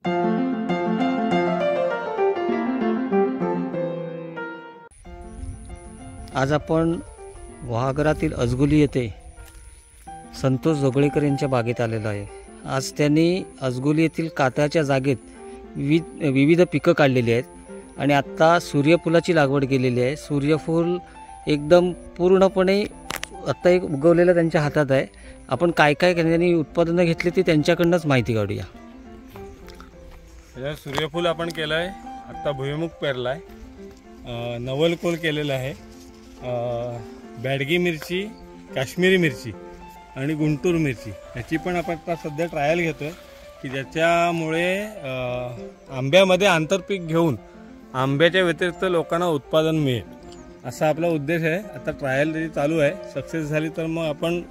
आज आपण वहागरातील अजगुली येथे संतोष जोगळेकर यांच्या बागेत आलेलो आहे। आज त्यांनी अजगुली येथील कातळाच्या जागेत विविध पिकं काढलेली आहेत आणि आत्ता सूर्यफुलाची लागवड केलेली आहे। सूर्यफूल एकदम पूर्णपणे आत्ता एक उगवलेलं त्यांच्या हातात आहे। आपण काय काय त्यांनी उत्पादनं घेतली ती त्यांच्याकडूनच माहिती काढूया। सूर्यफूल आपण केलं आहे, आत्ता भुईमुग पेरला आहे, नवलकोल केलेलं आहे, बॅडगी मिरची, काश्मीरी मिरची आणि गुंटूर मिरची याची पण आपण आता सध्या ट्रायल घेतोय की ज्याच्यामुळे आंब्यामध्ये आंतरपीक घेऊन आंब्याच्या व्यतिरिक्त लोकांना उत्पादन मिळेल असा आपला उद्देश आहे। आता ट्रायल तरी चालू आहे, सक्सेस झाली तर मग आपण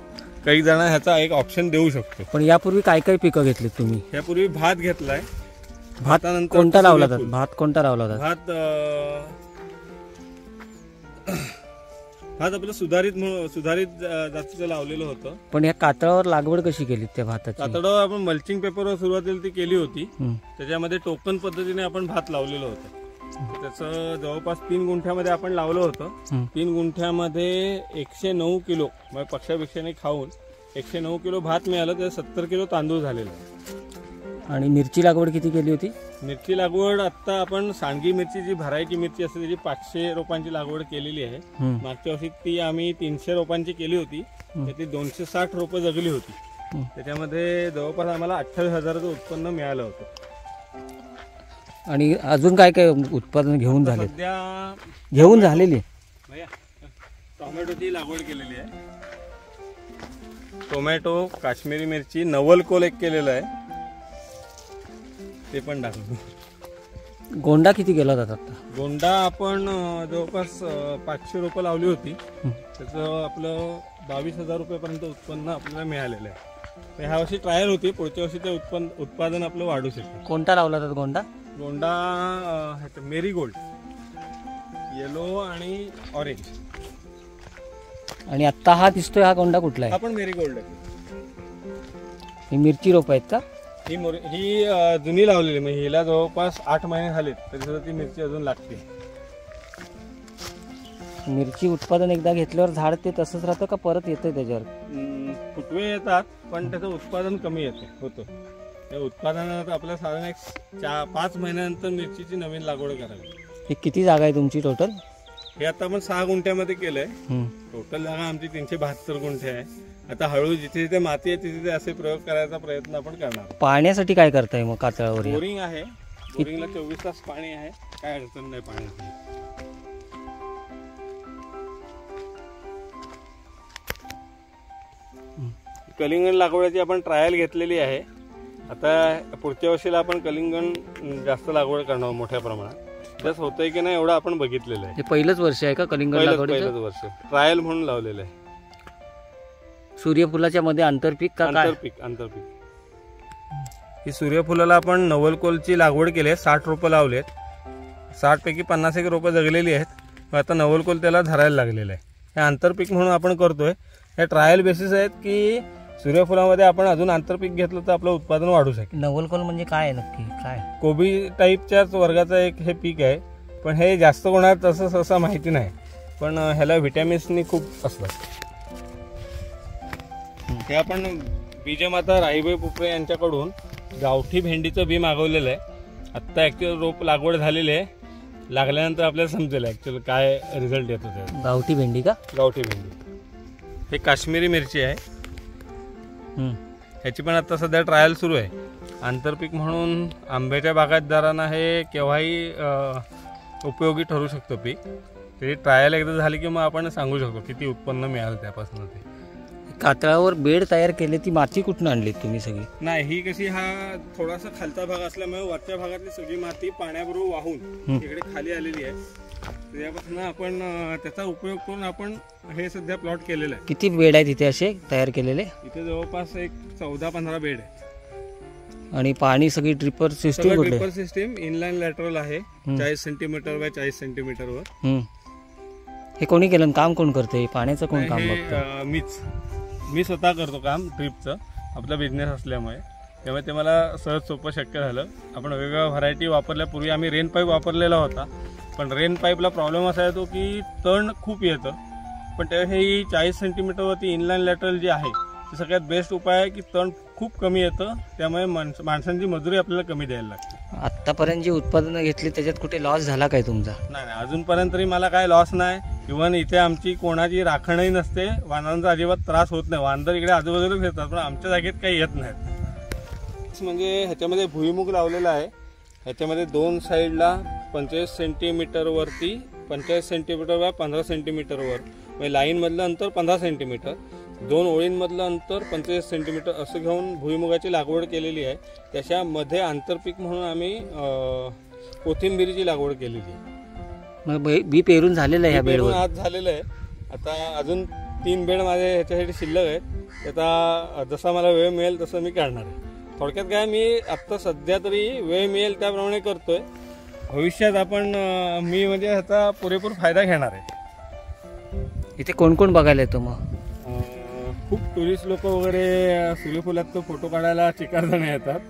काही जण ह्याचा एक ऑप्शन देऊ शकतो। पण यापूर्वी काय काय पिकं घेतली तुम्ही? यापूर्वी भात घेतलाय। भातानंतर कोणता लावला होता? भात कोणता लावला होता? भात आपलं सुधारित जातीचं लावलेलं होतं। पण या कातळावर लागवड कशी केली त्या भाताची? कातळावर आपण मल्चिंग पेपरवर सुरुवातीला ती केली होती, त्याच्यामध्ये टोकन पद्धतीने आपण भात लावलेलं होतं। त्याचं जवळपास 3 गुंठ्यामध्ये आपण लावलं होतं। 3 गुंठ्यामध्ये 109 किलो म्हणजे पक्षापेक्षाने खाऊन 109 किलो भात मिळालं, तर 70 किलो तांदूळ झालेलं आहे। आणि मिरची लागवड किती केली होती? मिरची लागवड आता आपण सांडगी मिरची जी भरायची मिरची असते त्याची 500 रोपांची लागवड केलेली आहे। मागच्या वर्षी ती आम्ही 300 रोपांची केली होती, त्याची 260 रोपं जगली होती। त्याच्यामध्ये जवळपास आम्हाला 28,000चं उत्पन्न मिळालं होतं। आणि अजून काय काय उत्पादन घेऊन झालेली? टोमॅटोची लागवड केलेली आहे, टोमॅटो, काश्मीरी मिरची, नवलकोल एक केलेलं आहे, ते पण दाखवतो। गोंडा किती गेला होता आता? गोंडा आपण जवळपास 500 रोपं लावली होती, त्याचं आपलं 22,000 रुपयापर्यंत उत्पन्न आपल्याला मिळालेलं आहे। ह्या वर्षी ट्रायल होती, पुढच्या वर्षी ते उत्पादन आपलं वाढू शकते। कोणता लावला होता गोंडा? गोंडा मेरीगोल्ड, येलो आणि ऑरेंज। आणि आता हा दिसतोय हा गोंडा कुठला आहे? आपण मेरीगोल्ड आहे। ही मिरची रोप आहेत का? ही जुनी लावलेली, म्हणजे हिला जवळपास 8 महिने झालेत तरी सुद्धा ती मिरची अजून लागते। मिरची उत्पादन एकदा घेतल्यावर झाड ते तसंच राहतं का परत येतं त्याच्यावर? फुटवे येतात पण त्याचं उत्पादन कमी होतं। त्या उत्पादनात आपल्या साधारण 5 महिन्यानंतर मिरचीची नवीन लागवड करावी। हे किती जागा आहे तुमची टोटल? हे आता आपण 6 गुंठ्यामध्ये केलंय। टोटल जागा आमची 372 गुंठे आहे। आता हळू जिथे जिथे माती आहे तिथे असे प्रयोग करायचा प्रयत्न आपण करणार। पाण्यासाठी काय करताय मग कातळावर? बोरिंग आहे, बोरिंगला 24 तास पाणी आहे, काय अडचण नाही पाण्याची। कलिंगण लागवडीची आपण ट्रायल घेतलेली आहे। आता पुढच्या वर्षीला आपण कलिंगण जास्त लागवड करणार मोठ्या प्रमाणात। जस होतंय की नाही एवढं आपण बघितलेलं आहे। हे पहिलंच वर्ष आहे का कलिंगण लागवडीचं? पहिलंच वर्ष, ट्रायल म्हणून लावलेलं आहे। सूर्यफुलाच्या मध्ये आंतरपीक का? आंतरपीक ही सूर्यफुलाला आपण नवलकोलची लागवड केली आहे, 60 रोपं लावलेत, 60 पैकी 50 रोपं जगलेली आहेत। आता नवलकोल त्याला धरायला लागलेलं आहे। हे आंतरपीक म्हणून आपण करतोय। हे ट्रायल बेसिस आहेत की सूर्यफुलामध्ये आपण अजून आंतरपीक घेतलं तर आपलं उत्पादन वाढू शकेल। नवलकोल म्हणजे काय नक्की? काय कोबी टाईपच्याच वर्गाचं एक हे पीक आहे, पण हे जास्त कोणाला तसं सहसा माहिती नाही, पण ह्याला व्हिटॅमिन्सनी खूप असतात। हे आपण बीजमाता राहीबाई पुपरे यांच्याकडून गावठी भेंडीचं बी मागवलेलं आहे। आत्ता ॲक्च्युअल रोप लागवड झालेली आहे, लागल्यानंतर आपल्याला समजेल ॲक्च्युअल काय रिझल्ट येतो ते। गावठी भेंडी का? गावठी भेंडी। हे काश्मीरी मिरची आहे, ह्याची पण आता सध्या ट्रायल सुरू आहे। आंतरपीक म्हणून आंब्याच्या बागायतदारांना हे केव्हाही उपयोगी ठरू शकतं पीक। त्याची ट्रायल एकदा झाली की मग आपण सांगू शकतो किती उत्पन्न मिळालं त्यापासून। ते कातळावर बेड तयार केले, ती माती कुठून आणली तुम्ही सगळी? नाही, ही कशी हा थोडासा खालचा भाग असल्यामुळे वरच्या भागातली सगळी माती पाण्याबरोबर वाहून इकडे खाली आलेली आहे। त्यापासून आपण त्याचा उपयोग करून आपण हे सध्या प्लॉट केलेलं आहे। किती बेड आहेत इथे असे तयार केलेले? इथे जवळपास एक 14-15 बेड आहेत। आणि पाणी सगळी dripper system? Dripper system inline lateral आहे, 40 सेंटीमीटर बाय 40 सेंटीमीटरवर। हे कोणी केलं? काम कोण करते? पाण्याचं कोण काम बघतं? मी स्वतः करतो काम ड्रिपचं, आपला बिझनेस असल्यामुळे। त्यामुळे ते मला सहज सोपं शक्य झालं. आपण वेगवेगळ्या व्हरायटी वापरल्या. पूर्वी आम्ही रेन पाईप वापरलेला होता, पण रेन पाईपला प्रॉब्लेम असा येतो की तण खूप येतं. पण ते हे 40 सेंटीमीटरवरती इनलाईन लॅटरल जे आहे ते सगळ्यात बेस्ट उपाय आहे की तण खूप कमी येतं. त्यामुळे माणसांची मजुरी आपल्याला कमी द्यायला लागते. आत्तापर्यंत जी उत्पादनं घेतली त्याच्यात कुठे लॉस झाला काय तुमचा? नाही, अजूनपर्यंत तरी मला काय लॉस नाही. इव्हन इथे आमची कोणाची राखणही नसते, वानरांचा अजिबात त्रास होत नाही. वांदर इकडे आजूबाजूला फिरतात पण आमच्या जागेत काही येत नाहीत. म्हणजे ह्याच्यामध्ये भुईमुग लावलेला आहे. ह्याच्यामध्ये 2 साईडला 45 सेंटीमीटरवरती 45 सेंटीमीटर व 15 सेंटीमीटरवर म्हणजे लाईनमधलं अंतर 15 सेंटीमीटर, 2 ओळींमधलं अंतर 45 सेंटीमीटर असं घेऊन भुईमुगाची लागवड केलेली आहे. त्याच्यामध्ये आंतरपीक म्हणून आम्ही कोथिंबीरीची लागवड केलेली आहे. मग बी पेरून झालेलं आहे ह्या बेडवर? आज झालेलं आहे. आता अजून 3 बेड माझे ह्याच्यासाठी शिल्लक आहेत. आता जसा मला वेळ मिळेल तसं मी करणार आहे. थोडक्यात काय, मी आत्ता सध्या तरी वेळ मिळेल त्याप्रमाणे करतोय. भविष्यात आपण मी म्हणजे ह्याचा पुरेपूर फायदा घेणार आहे. इथे कोण कोण बघायला येतो मग? खूप टुरिस्ट लोक वगैरे सूर्यफुलात फोटो काढायला चिकारजण येतात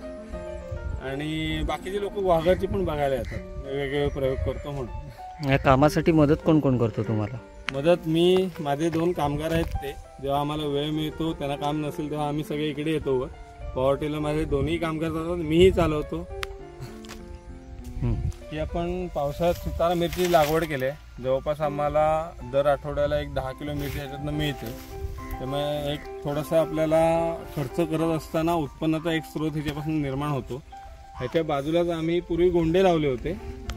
आणि बाकीचे लोक वाघाची पण बघायला येतात. वेगवेगळे प्रयोग करतो म्हणून. या कामासाठी मदत कोण कोण करतो तुम्हाला? मदत मी, माझे 2 कामगार आहेत. ते जेव्हा आम्हाला वेळ मिळतो, त्यांना काम नसेल तेव्हा आम्ही सगळे इकडे येतो. वर पॉवर्टीला माझे 2ही कामगार जातात, मीही चालवतो. की आपण पावसाळ्यात सुतारा मिरची लागवड केली आहे. जवळपास आम्हाला दर आठवड्याला एक 10 किलो मिरची ह्याच्यातनं मिळते. त्यामुळे एक थोडासा आपल्याला खर्च करत असताना उत्पन्नाचा एक स्रोत ह्याच्यापासून निर्माण होतो. ह्याच्या बाजूलाच आम्ही पूर्वी गोंडे लावले होते.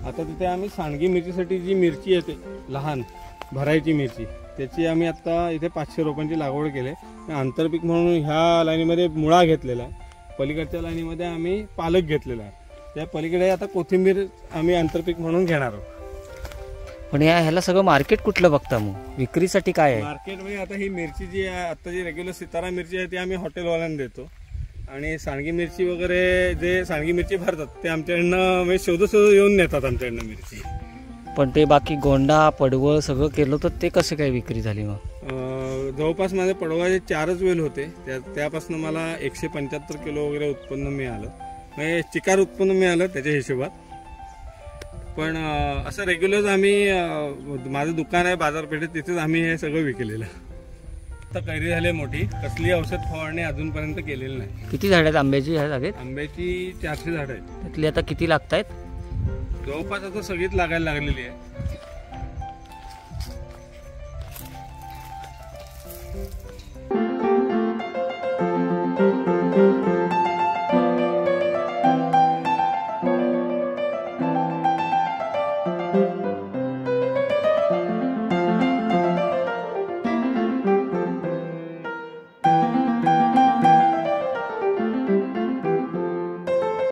आता तिथे आम्ही सांडगी मिरचीसाठी जी मिरची येते लहान भरायची मिरची, त्याची आम्ही आत्ता इथे 500 रोपांची लागवड केली आहे. आंतरपीक म्हणून ह्या लाईनीमध्ये मुळा घेतलेला आहे. पलीकडच्या लाईनीमध्ये आम्ही पालक घेतलेला आहे. त्या पलीकडे आता कोथिंबीर आम्ही आंतरपीक म्हणून घेणार आहोत. पण ह्याला सगळं मार्केट कुठलं बघता मग? विक्रीसाठी काय आहे मार्केट? म्हणजे आता ही मिरची जी आहे, आता जी रेग्युलर सितारा मिरची आहे ती आम्ही हॉटेलवाल्यांना देतो. आणि सांडगी मिरची वगैरे जे सांडगी मिरची भरतात ते आमच्याकडनं म्हणजे शोधून येऊन नेतात आमच्याकडनं मिरची. पण ते बाकी गोंडा पडवळ सगळं केलं तर ते कसं काय विक्री झाली मग? जवळपास माझे पडवळाचे 4च वेल होते. त्यापासून मला 175 किलो वगैरे उत्पन्न मिळालं. म्हणजे चिकार उत्पन्न मिळालं त्याच्या हिशोबात. पण असं रेग्युलर आम्ही, माझं दुकान आहे बाजारपेठेत, तिथेच आम्ही हे सगळं विकलेलं. आता कैरी झाली मोठी, कसली औषध फवारणी अजूनपर्यंत केलेली नाही. किती झाड आहेत आंब्याची ह्या जागेत? आंब्याची 400 झाडं आहेत. त्यातली आता किती लागत आहेत? जवळपास आता सगळीच लागायला लागलेली आहे.